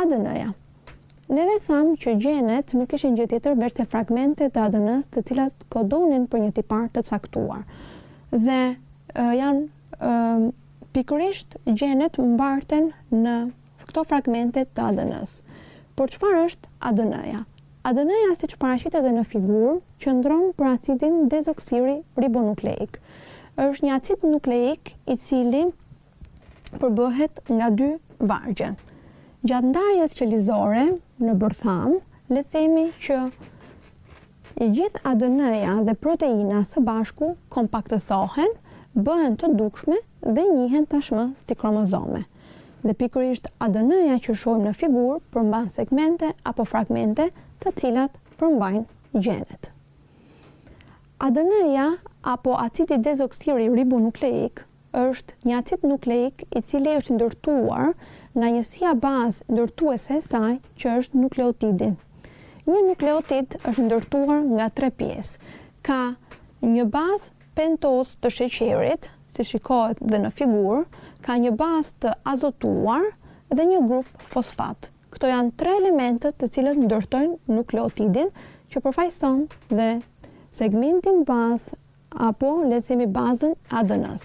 ADN-ja. Neve thamë që gjenet nuk ishin gjë tjetër veç se fragmente të ADN-s të cilat kodonin për një tipar të caktuar. Dhe janë pikërisht gjenet mbarten në këto fragmente të ADN-s. Por çfarë është ADN-ja? ADN-ja, siç paraqitet edhe në figurë, qëndron për acidin dezoksiribonukleik. Është një acid nukleik i cili përbëhet nga 2 vargje. Gjatë ndarjes qelizore në bërtham, le themi që i gjithë ADN-ja dhe proteina së bashku kompaktësohen, bëhen të dukshme dhe njihen tashmë si kromozome. Dhe pikërisht ADN-ja që shohim në figurë përmban segmente apo fragmente të cilat përmbajnë gjenet. ADN-ja apo acidi dezoksiribonukleik është një acid nukleik i cili është ndërtuar nga njësia bazë ndërtuese e saj që është nukleotidi. Një nukleotid është ndërtuar nga 3 pjesë. Ka një bazë pentoz të sheqerit, si shikohet dhe në figurë, ka një bazë të azotuar dhe një grup fosfat. Këto janë 3 elementët të cilët ndërtojnë nukleotidin që përfaqëson dhe segmentin bazë apo le të themi bazën ADN-s.